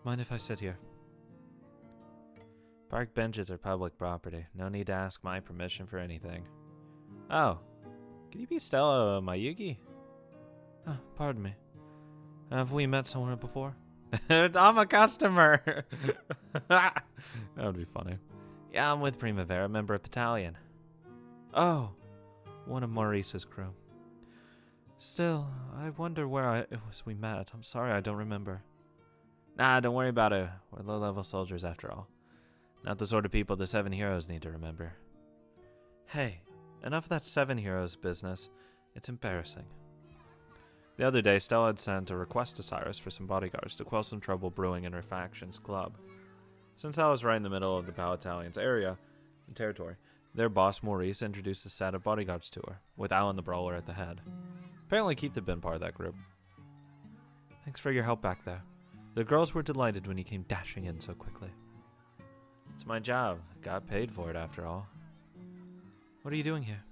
Mind if I sit here? Park benches are public property. No need to ask my permission for anything. Oh, could you be Stella Mayugi? Oh, pardon me. Have we met somewhere before? I'm a customer. That would be funny. Yeah, I'm with Primavera, member of Battalion. Oh, one of Maurice's crew. Still, I wonder where it was we met. I'm sorry, I don't remember. Nah, don't worry about it. We're low-level soldiers after all. Not the sort of people the 7 heroes need to remember. Hey, enough of that 7 heroes business. It's embarrassing. The other day, Stella had sent a request to Cyrus for some bodyguards to quell some trouble brewing in her faction's club. Since I was right in the middle of the Battalion's area and territory, their boss Maurice introduced a set of bodyguards to her, with Alan the Brawler at the head. Apparently Keith had been part of that group. Thanks for your help back there. The girls were delighted when you came dashing in so quickly. It's my job. Got paid for it after all. What are you doing here?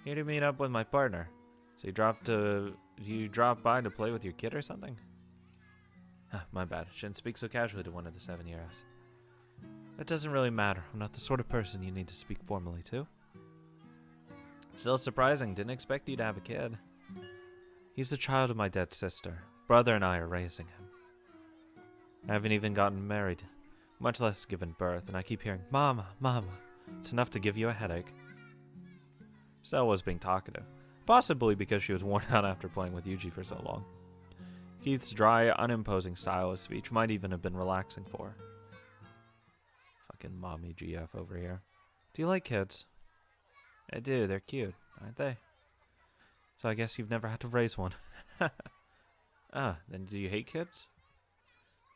Here to meet up with my partner. So you dropped by to play with your kid or something? My bad. Shouldn't speak so casually to one of the 7 heroes. That doesn't really matter. I'm not the sort of person you need to speak formally to. Still surprising. Didn't expect you to have a kid. He's the child of my dead sister. Brother and I are raising him. I haven't even gotten married, much less given birth, and I keep hearing, Mama, Mama. It's enough to give you a headache. Stella was being talkative, possibly because she was worn out after playing with Yuji for so long. Keith's dry, unimposing style of speech might even have been relaxing for her. Fucking mommy GF over here. Do you like kids? I do, they're cute, aren't they? So I guess you've never had to raise one. Then do you hate kids?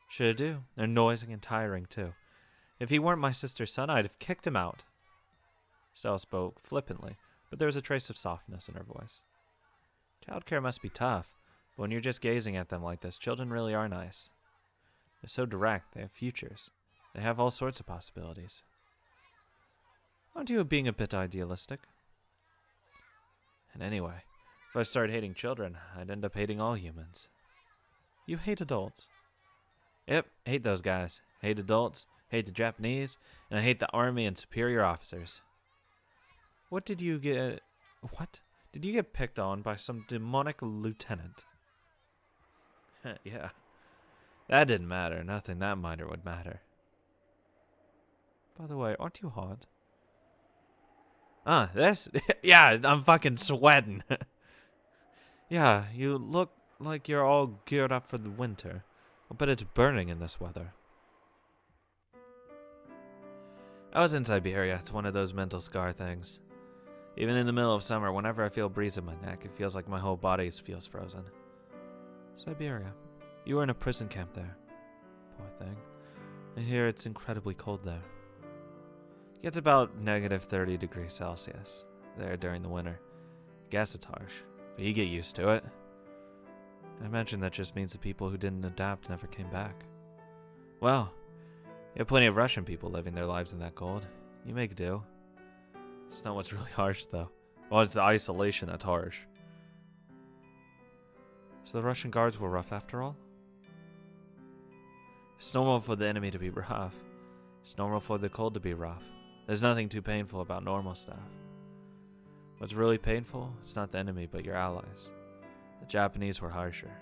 Sure do. They're noisy and tiring, too. If he weren't my sister's son, I'd have kicked him out. Stella spoke flippantly, but there was a trace of softness in her voice. Childcare must be tough, but when you're just gazing at them like this, children really are nice. They're so direct, they have futures. They have all sorts of possibilities. Aren't you being a bit idealistic? And anyway, if I started hating children, I'd end up hating all humans. You hate adults? Yep, hate those guys. Hate adults, hate the Japanese, and I hate the army and superior officers. What? Did you get picked on by some demonic lieutenant? Yeah. That didn't matter. Nothing that minor would matter. By the way, aren't you hot? This? Yeah, I'm fucking sweating. Yeah, you look like you're all geared up for the winter. I bet it's burning in this weather. I was in Siberia. It's one of those mental scar things. Even in the middle of summer, whenever I feel a breeze in my neck, it feels like my whole body feels frozen. Siberia. You were in a prison camp there. Poor thing. I hear it's incredibly cold there. It gets about negative 30 degrees Celsius there during the winter. Guess it's harsh, but you get used to it. I imagine that just means the people who didn't adapt never came back. Well, you have plenty of Russian people living their lives in that cold. You make do. It's not what's really harsh, though. Well, it's the isolation that's harsh. So the Russian guards were rough after all? It's normal for the enemy to be rough. It's normal for the cold to be rough. There's nothing too painful about normal stuff. What's really painful, it's not the enemy, but your allies. The Japanese were harsher.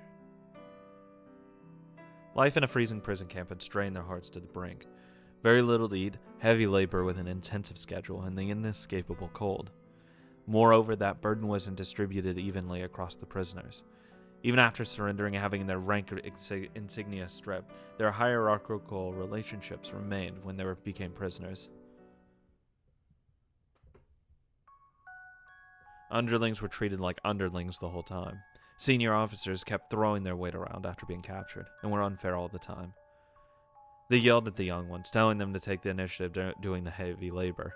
Life in a freezing prison camp had strained their hearts to the brink. Very little to eat, heavy labor with an intensive schedule, and the inescapable cold. Moreover, that burden wasn't distributed evenly across the prisoners. Even after surrendering and having their rank insignia stripped, their hierarchical relationships remained when they became prisoners. Underlings were treated like underlings the whole time. Senior officers kept throwing their weight around after being captured, and were unfair all the time. They yelled at the young ones, telling them to take the initiative doing the heavy labor.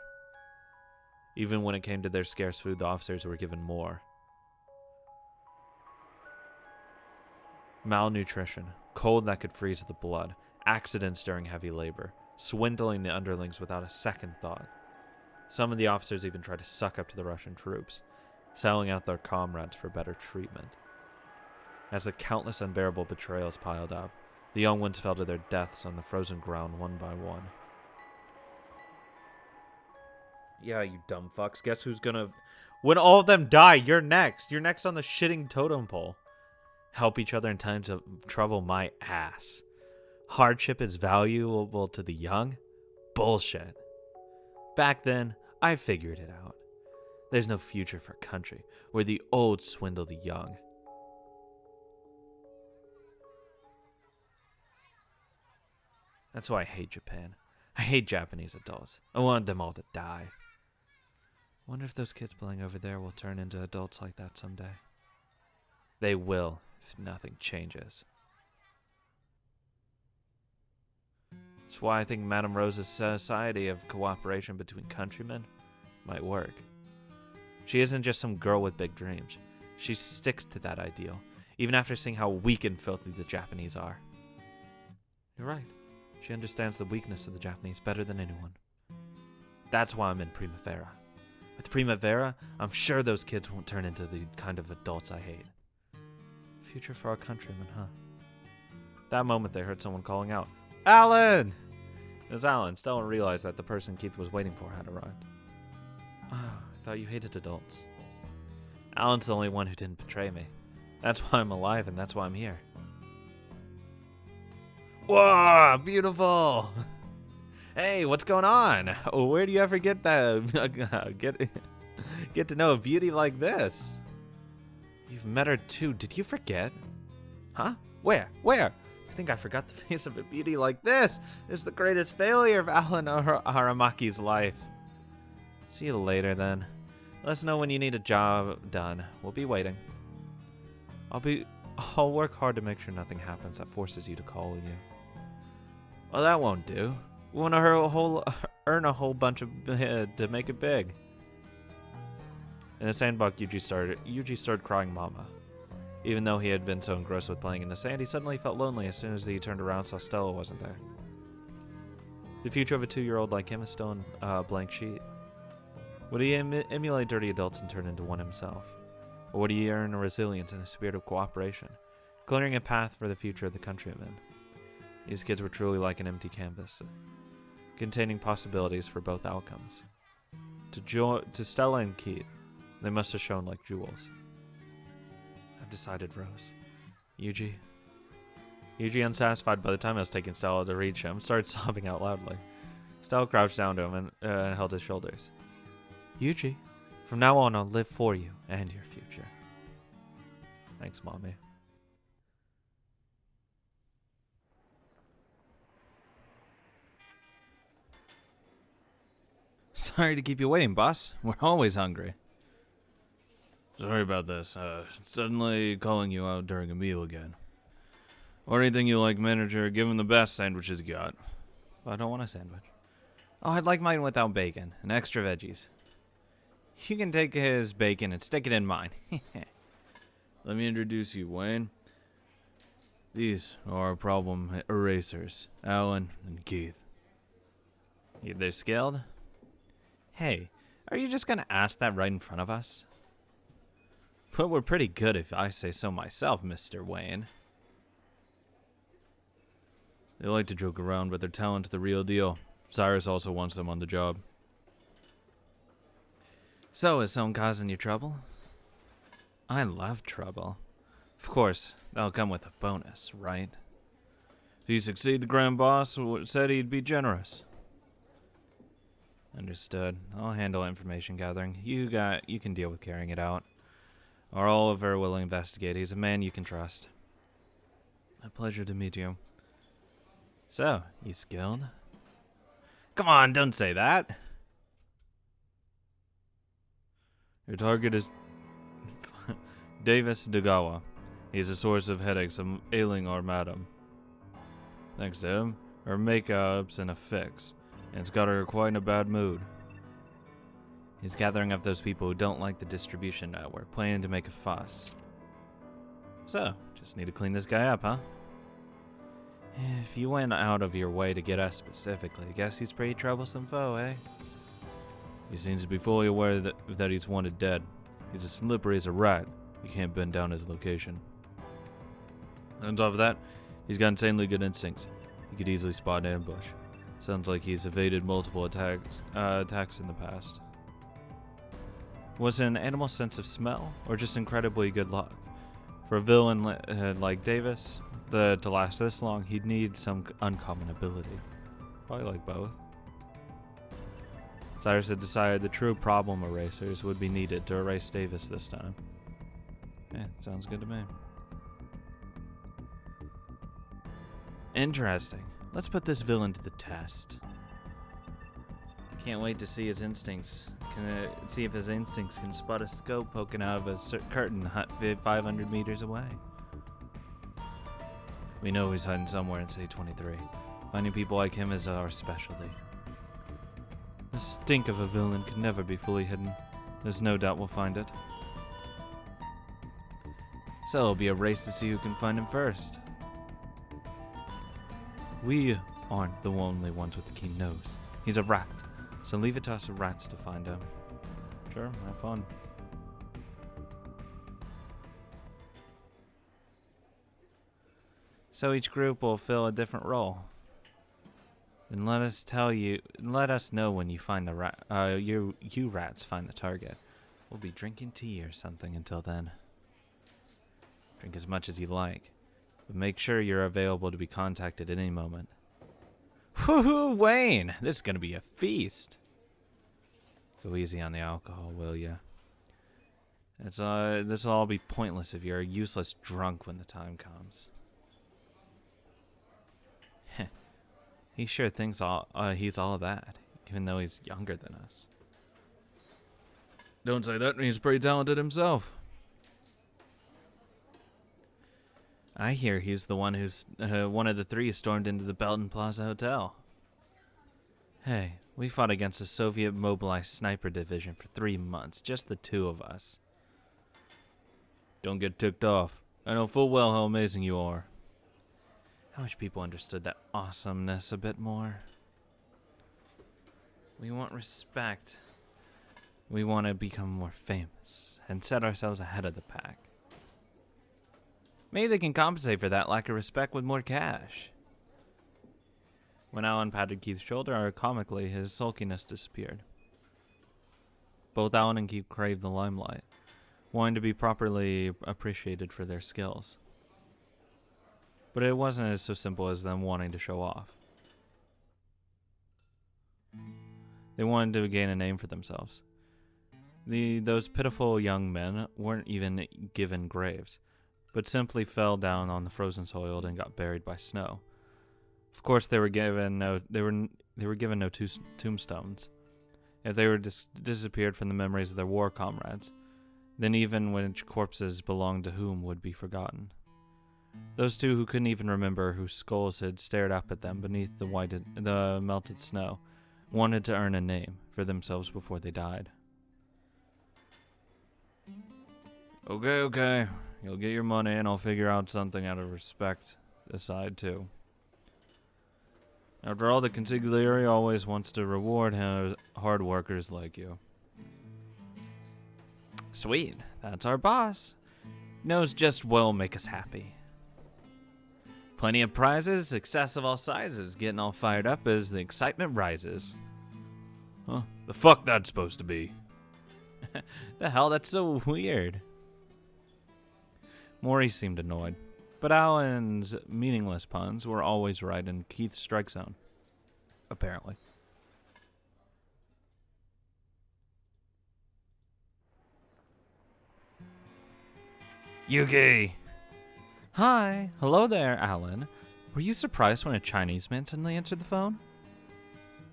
Even when it came to their scarce food, the officers were given more. Malnutrition, cold that could freeze the blood, accidents during heavy labor, swindling the underlings without a second thought. Some of the officers even tried to suck up to the Russian troops, selling out their comrades for better treatment. As the countless unbearable betrayals piled up, The young ones fell to their deaths on the frozen ground one by one. Yeah, you dumb fucks. Guess who's gonna... When all of them die, you're next. You're next on the shitting totem pole. Help each other in times of trouble, my ass. Hardship is valuable to the young? Bullshit. Back then, I figured it out. There's no future for a country where the old swindle the young. That's why I hate Japan. I hate Japanese adults. I want them all to die. Wonder if those kids playing over there will turn into adults like that someday. They will, if nothing changes. That's why I think Madame Rose's society of cooperation between countrymen might work. She isn't just some girl with big dreams. She sticks to that ideal, even after seeing how weak and filthy the Japanese are. You're right. She understands the weakness of the Japanese better than anyone. That's why I'm in Primavera. With Primavera, I'm sure those kids won't turn into the kind of adults I hate. Future for our countrymen, huh? That moment they heard someone calling out, Alan! It was Alan. Stella realized that the person Keith was waiting for had arrived. Oh, I thought you hated adults. Alan's the only one who didn't betray me. That's why I'm alive and that's why I'm here. Whoa, beautiful! Hey, what's going on? Where do you ever get that? get to know a beauty like this? You've met her too. Did you forget? Huh? Where? I think I forgot the face of a beauty like this. It's the greatest failure of Alan Aramaki's life. See you later then. Let us know when you need a job done. We'll be waiting. I'll work hard to make sure nothing happens that forces you to call you. Well, that won't do. We want to earn a whole bunch of to make it big. In the sandbox, Yuji started crying mama. Even though he had been so engrossed with playing in the sand, he suddenly felt lonely as soon as he turned around and saw Stella wasn't there. The future of a 2-year-old like him is still in a blank sheet. Would he emulate dirty adults and turn into one himself? Or would he earn a resilience and a spirit of cooperation, clearing a path for the future of the countrymen? These kids were truly like an empty canvas, containing possibilities for both outcomes. To Stella and Keith, they must have shone like jewels. I've decided, Rose. Yuji, unsatisfied by the time it was taking Stella to reach him, started sobbing out loudly. Stella crouched down to him and held his shoulders. Yuji, from now on I'll live for you and your future. Thanks, Mommy. Sorry to keep you waiting, boss. We're always hungry. Sorry about this. Suddenly calling you out during a meal again. Or anything you like, manager. Give him the best sandwiches you got. I don't want a sandwich. Oh, I'd like mine without bacon and extra veggies. You can take his bacon and stick it in mine. Let me introduce you, Wayne. These are our problem erasers, Alan and Keith. They're skilled? Hey, are you just gonna ask that right in front of us? But we're pretty good if I say so myself, Mr. Wayne. They like to joke around, but their talent's the real deal. Cyrus also wants them on the job. So, is someone causing you trouble? I love trouble. Of course, that'll come with a bonus, right? If you succeed, the Grand Boss said he'd be generous. Understood. I'll handle information gathering. You can deal with carrying it out. Or Oliver will investigate. He's a man you can trust. A pleasure to meet you. So, you skilled? Come on, don't say that. Your target is Davis Degawa. He is a source of headaches ailing our madam. Thanks to him, her makeup's in a fix, and it's got her quite in a bad mood. He's gathering up those people who don't like the distribution network, planning to make a fuss. So, just need to clean this guy up, huh? If you went out of your way to get us specifically, I guess he's a pretty troublesome foe, eh? He seems to be fully aware that he's wanted dead. He's as slippery as a rat. You can't bend down his location. On top of that, He's got insanely good instincts. He could easily spot an ambush. Sounds like he's evaded multiple attacks in the past. Was it an animal sense of smell, or just incredibly good luck? For a villain like Davis, to last this long, he'd need some uncommon ability. Probably like both. Cyrus had decided the true problem erasers would be needed to erase Davis this time. Yeah, sounds good to me. Interesting. Let's put this villain to the test. Can't wait to see his instincts. See if his instincts can spot a scope poking out of a curtain 500 meters away. We know he's hiding somewhere in C-23. Finding people like him is our specialty. The stink of a villain can never be fully hidden. There's no doubt we'll find it. So it'll be a race to see who can find him first. We aren't the only ones with the keen nose. He's a rat, so leave it to us rats to find him. Sure, have fun. So each group will fill a different role. Then let us know when you find the rat. You rats find the target. We'll be drinking tea or something until then. Drink as much as you like, but make sure you're available to be contacted at any moment. Woohoo, Wayne! This is gonna be a feast. Go easy on the alcohol, will ya? This'll all be pointless if you're a useless drunk when the time comes. He sure thinks he's all that, even though he's younger than us. Don't say that, he's pretty talented himself. I hear he's the one who's one of the three stormed into the Belton Plaza Hotel. Hey, we fought against a Soviet mobilized sniper division for 3 months, just the two of us. Don't get ticked off. I know full well how amazing you are. I wish people understood that awesomeness a bit more. We want respect. We want to become more famous and set ourselves ahead of the pack. Maybe they can compensate for that lack of respect with more cash. When Alan patted Keith's shoulder, comically, his sulkiness disappeared. Both Alan and Keith craved the limelight, wanting to be properly appreciated for their skills. But it wasn't as so simple as them wanting to show off. They wanted to gain a name for themselves. Those pitiful young men weren't even given graves, but simply fell down on the frozen soil and got buried by snow. Of course, they were given no tombstones. If they were disappeared from the memories of their war comrades, then even which corpses belonged to whom would be forgotten. Those two who couldn't even remember whose skulls had stared up at them beneath the melted snow wanted to earn a name for themselves before they died. Okay. You'll get your money and I'll figure out something out of respect aside too. After all, the consigliere always wants to reward hard workers like you. Sweet. That's our boss. Knows just what'll make us happy. Plenty of prizes, success of all sizes, getting all fired up as the excitement rises. Huh? The fuck that's supposed to be? The hell, that's so weird. Maurice seemed annoyed, but Alan's meaningless puns were always right in Keith's strike zone. Apparently. Yuki! Hi. Hello there, Alan. Were you surprised when a Chinese man suddenly answered the phone?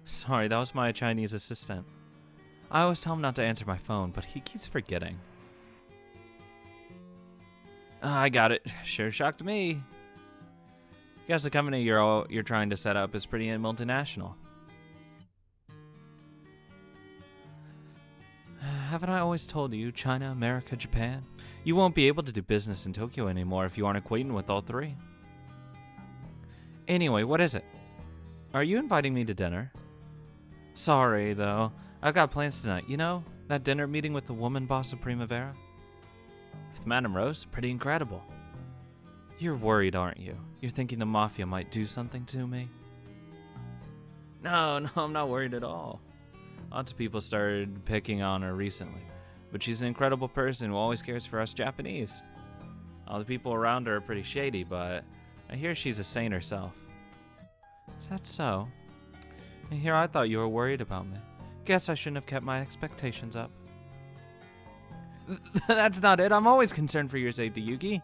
Sorry, that was my Chinese assistant. I always tell him not to answer my phone, but he keeps forgetting. I got it. Sure shocked me. Guess the company you're trying to set up is pretty multinational. Haven't I always told you, China, America, Japan? You won't be able to do business in Tokyo anymore if you aren't acquainted with all three. Anyway, what is it? Are you inviting me to dinner? Sorry, though. I've got plans tonight. You know, that dinner meeting with the woman boss of Primavera? With Madame Rose? Pretty incredible. You're worried, aren't you? You're thinking the Mafia might do something to me? No, I'm not worried at all. Lots of people started picking on her recently, but she's an incredible person who always cares for us Japanese. All the people around her are pretty shady, but I hear she's a saint herself. Is that so? And here I thought you were worried about me. Guess I shouldn't have kept my expectations up. That's not it. I'm always concerned for your safety, Yuki.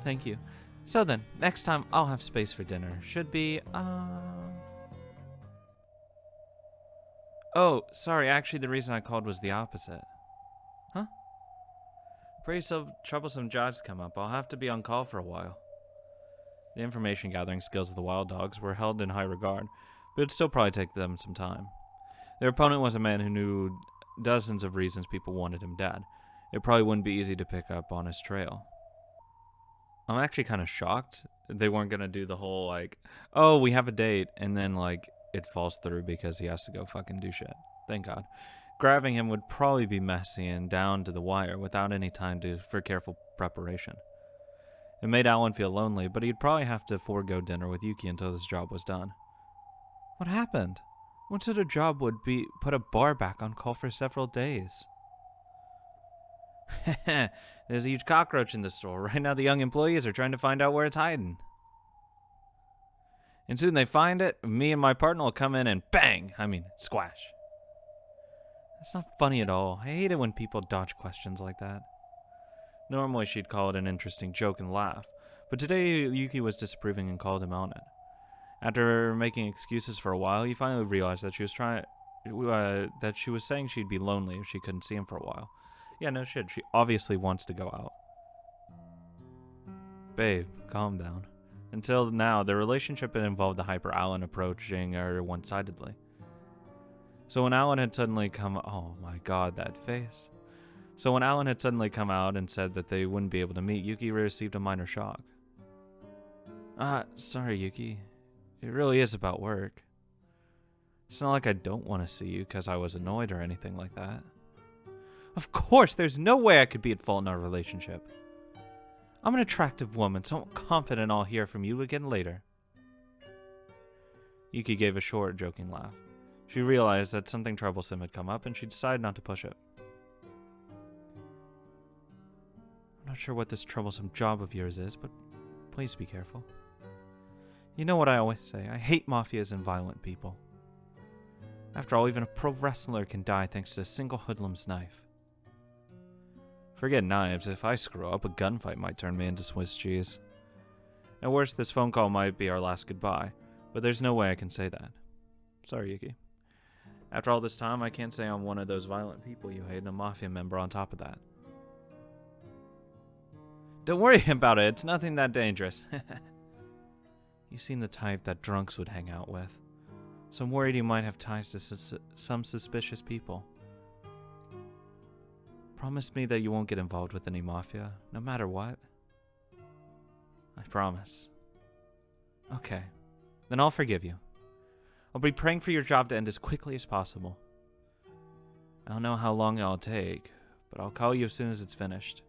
Thank you. So then, next time I'll have space for dinner. Should be, Oh, sorry. Actually, the reason I called was the opposite. Huh? Pretty troublesome jobs come up. I'll have to be on call for a while. The information gathering skills of the wild dogs were held in high regard, but it'd still probably take them some time. Their opponent was a man who knew dozens of reasons people wanted him dead. It probably wouldn't be easy to pick up on his trail. I'm actually kind of shocked they weren't going to do the whole, like, oh, we have a date, and then, like, it falls through because he has to go fucking do shit. Thank God. Grabbing him would probably be messy and down to the wire without any time for careful preparation. It made Alan feel lonely, but he'd probably have to forego dinner with Yuki until this job was done. What happened? What sort of job would be put a bar back on call for several days? There's a huge cockroach in the store. Right now the young employees are trying to find out where it's hiding. And soon they find it, me and my partner will come in and bang! Squash. That's not funny at all. I hate it when people dodge questions like that. Normally she'd call it an interesting joke and laugh, but today Yuki was disapproving and called him on it. After making excuses for a while, he finally realized that she was saying she'd be lonely if she couldn't see him for a while. Yeah, no shit, she obviously wants to go out. Babe, calm down. Until now, their relationship had involved the hyper Alan approaching her one-sidedly. So when Alan had suddenly oh my god, that face. So when Alan had suddenly come out and said that they wouldn't be able to meet, Yuki received a minor shock. Sorry, Yuki. It really is about work. It's not like I don't want to see you because I was annoyed or anything like that. Of course, there's no way I could be at fault in our relationship. I'm an attractive woman, so I'm confident I'll hear from you again later. Yuki gave a short, joking laugh. She realized that something troublesome had come up, and she decided not to push it. I'm not sure what this troublesome job of yours is, but please be careful. You know what I always say, I hate mafias and violent people. After all, even a pro wrestler can die thanks to a single hoodlum's knife. Forget knives, if I screw up, a gunfight might turn me into Swiss cheese. At worst, this phone call might be our last goodbye, but there's no way I can say that. Sorry, Yuki. After all this time, I can't say I'm one of those violent people you hate and a mafia member on top of that. Don't worry about it, it's nothing that dangerous. You seem the type that drunks would hang out with, so I'm worried you might have ties to some suspicious people. Promise me that you won't get involved with any mafia, no matter what. I promise. Okay, then I'll forgive you. I'll be praying for your job to end as quickly as possible. I don't know how long it'll take, but I'll call you as soon as it's finished.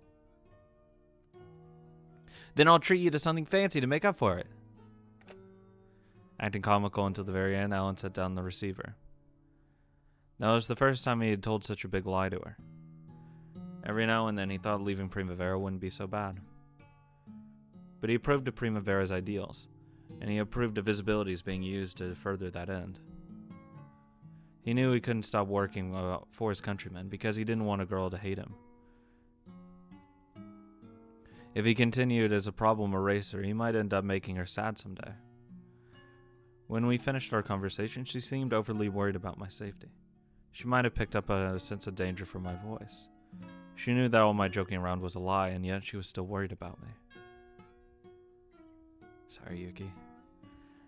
Then I'll treat you to something fancy to make up for it. Acting comical until the very end, Alan set down the receiver. That was the first time he had told such a big lie to her. Every now and then he thought leaving Primavera wouldn't be so bad. But he approved of Primavera's ideals, and he approved of his abilities being used to further that end. He knew he couldn't stop working for his countrymen because he didn't want a girl to hate him. If he continued as a problem eraser, he might end up making her sad someday. When we finished our conversation, she seemed overly worried about my safety. She might have picked up a sense of danger from my voice. She knew that all my joking around was a lie, and yet she was still worried about me. Sorry, Yuki.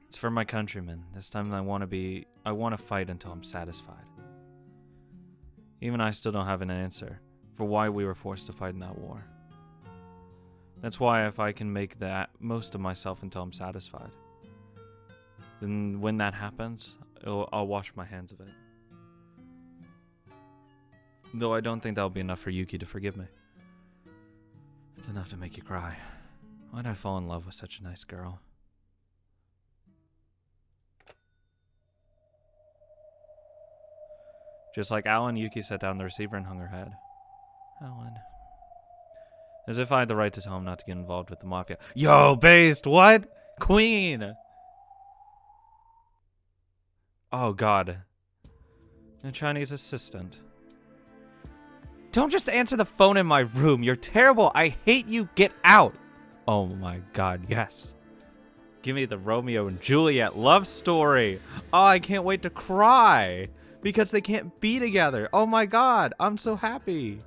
It's for my countrymen. This time I want to fight until I'm satisfied. Even I still don't have an answer for why we were forced to fight in that war. That's why if I can make that most of myself until I'm satisfied, then when that happens, I'll wash my hands of it. Though I don't think that'll be enough for Yuki to forgive me. It's enough to make you cry. Why'd I fall in love with such a nice girl? Just like Alan, Yuki set down the receiver and hung her head. Alan. As if I had the right to tell him not to get involved with the mafia. Yo, based, what? Queen! Oh, God. A Chinese assistant. Don't just answer the phone in my room. You're terrible. I hate you. Get out. Oh, my God, yes. Give me the Romeo and Juliet love story. Oh, I can't wait to cry. Because they can't be together. Oh, my God. I'm so happy.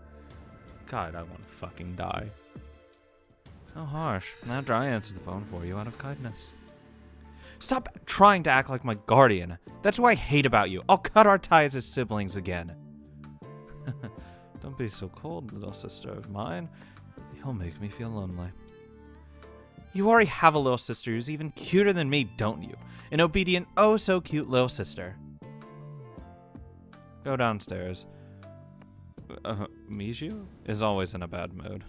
God, I want to fucking die. How harsh. After I answered the phone for you out of kindness. Stop trying to act like my guardian. That's what I hate about you. I'll cut our ties as siblings again. Don't be so cold, little sister of mine. You'll make me feel lonely. You already have a little sister who's even cuter than me, don't you? An obedient, oh so cute little sister. Go downstairs. Miju is always in a bad mood.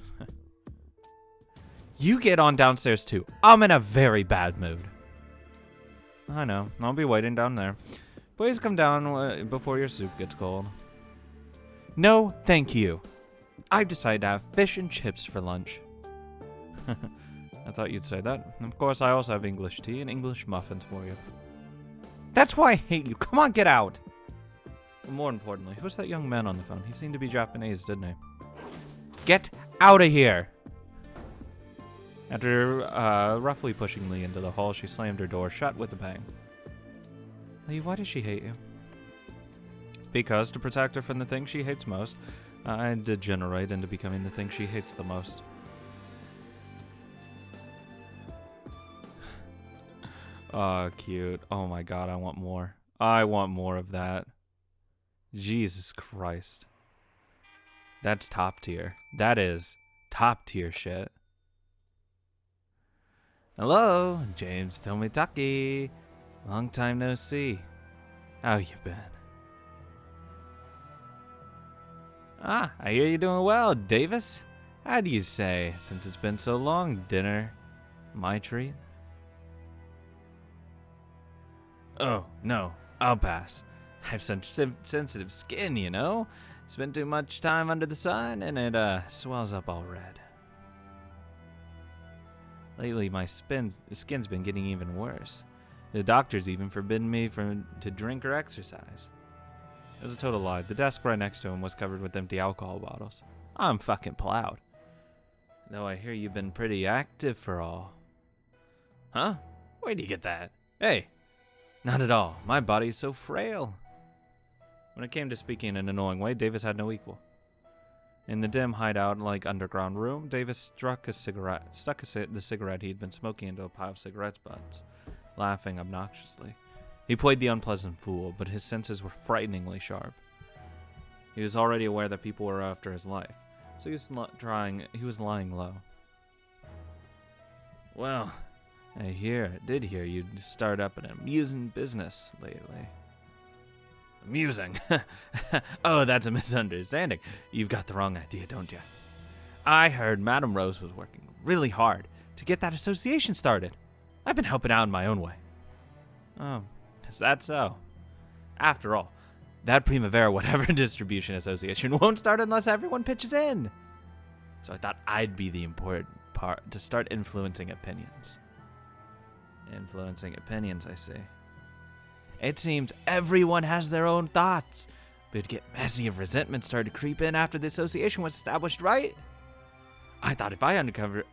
You get on downstairs too. I'm in a very bad mood. I know. I'll be waiting down there. Please come down before your soup gets cold. No, thank you. I've decided to have fish and chips for lunch. I thought you'd say that. Of course, I also have English tea and English muffins for you. That's why I hate you. Come on, get out. But more importantly, who's that young man on the phone? He seemed to be Japanese, didn't he? Get out of here. After roughly pushing Lee into the hall, she slammed her door shut with a bang. Lee, why does she hate you? Because to protect her from the thing she hates most, I degenerate into becoming the thing she hates the most. Oh, cute. Oh my God, I want more. I want more of that. Jesus Christ. That's top tier. That is top tier shit. Hello, James Tomitaki. Long time no see. How you been? Ah, I hear you're doing well, Davis. How do you say, since it's been so long, dinner, my treat? Oh, no, I'll pass. I have such sensitive skin, you know? Spend too much time under the sun and it swells up all red. Lately, my skin's been getting even worse. The doctor's even forbidden me to drink or exercise. It was a total lie. The desk right next to him was covered with empty alcohol bottles. I'm fucking plowed. Though I hear you've been pretty active for all. Huh? Where do you get that? Hey, not at all. My body's so frail. When it came to speaking in an annoying way, Davis had no equal. In the dim hideout-like underground room, Davis stuck the cigarette he'd been smoking into a pile of cigarette butts, laughing obnoxiously. He played the unpleasant fool, but his senses were frighteningly sharp. He was already aware that people were after his life, so he was lying low. Well, I did hear you'd start up an amusing business lately. Amusing? Oh, that's a misunderstanding. You've got the wrong idea, don't you? I heard Madame Rose was working really hard to get that association started. I've been helping out in my own way. Oh, is that so? After all, that Primavera whatever distribution association won't start unless everyone pitches in. So I thought I'd be the important part to start influencing opinions. Influencing opinions, I see. It seems everyone has their own thoughts, but it'd get messy if resentment started to creep in after the association was established, right? I thought if I uncovered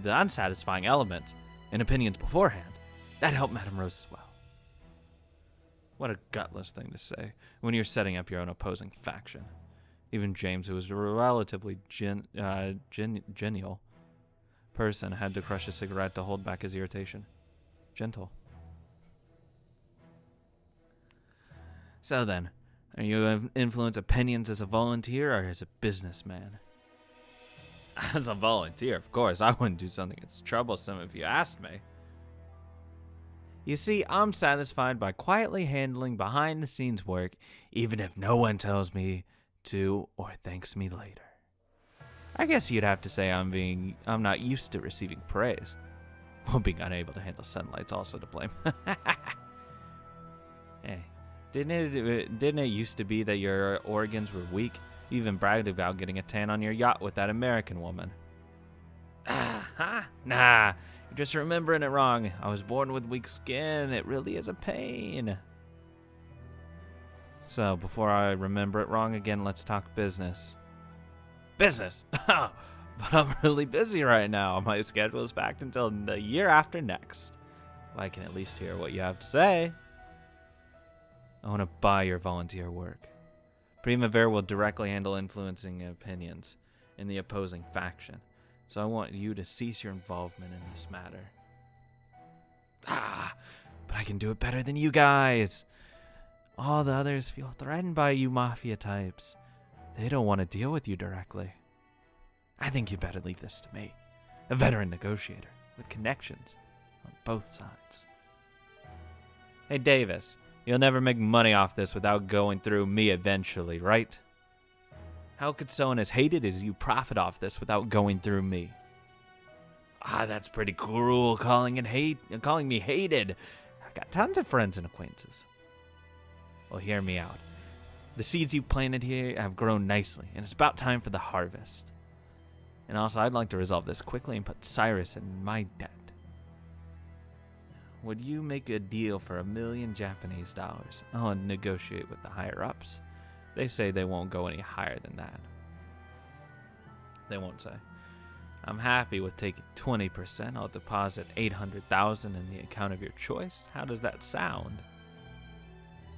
the unsatisfying elements and opinions beforehand, that'd help Madame Rose as well. What a gutless thing to say when you're setting up your own opposing faction. Even James, who was a relatively genial person, had to crush a cigarette to hold back his irritation. Gentle. So then, are you influence opinions as a volunteer or as a businessman? As a volunteer, of course. I wouldn't do something that's troublesome if you asked me. You see, I'm satisfied by quietly handling behind-the-scenes work, even if no one tells me to or thanks me later. I guess you'd have to say I'm not used to receiving praise. Well, being unable to handle sunlight's also to blame. Hey, didn't it used to be that your organs were weak? You even bragged about getting a tan on your yacht with that American woman. Nah, you're just remembering it wrong. I was born with weak skin. It really is a pain. So, before I remember it wrong again, let's talk business. Business? But I'm really busy right now. My schedule is packed until the year after next. Well, I can at least hear what you have to say. I want to buy your volunteer work. Primavera will directly handle influencing opinions in the opposing faction, so I want you to cease your involvement in this matter. But I can do it better than you guys. All the others feel threatened by you mafia types. They don't want to deal with you directly. I think you'd better leave this to me, a veteran negotiator with connections on both sides. Hey, Davis. You'll never make money off this without going through me eventually, right? How could someone as hated as you profit off this without going through me? That's pretty cruel, calling me hated. I've got tons of friends and acquaintances. Well, hear me out. The seeds you planted here have grown nicely, and it's about time for the harvest. And also, I'd like to resolve this quickly and put Cyrus in my debt. Would you make a deal for $1 million Japanese dollars? I'll negotiate with the higher-ups. They say they won't go any higher than that. They won't say. I'm happy with taking 20%. I'll deposit $800,000 in the account of your choice. How does that sound?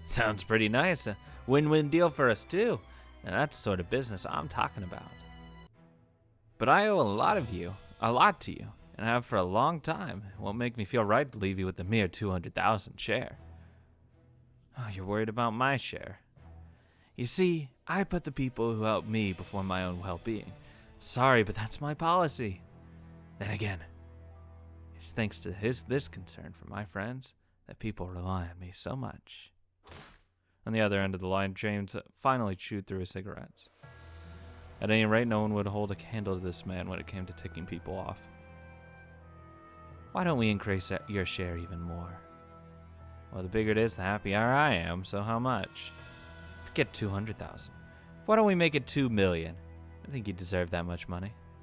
Sounds pretty nice. A win-win deal for us, too. And that's the sort of business I'm talking about. But I owe a lot to you. And have for a long time. It won't make me feel right to leave you with a mere 200,000 share. Oh, you're worried about my share. You see, I put the people who help me before my own well-being. Sorry, but that's my policy. Then again, it's thanks to this concern from my friends that people rely on me so much. On the other end of the line, James finally chewed through his cigarettes. At any rate, no one would hold a candle to this man when it came to ticking people off. Why don't we increase your share even more? Well, the bigger it is, the happier I am, so how much? Forget 200,000. Why don't we make it 2 million? I think you deserve that much money.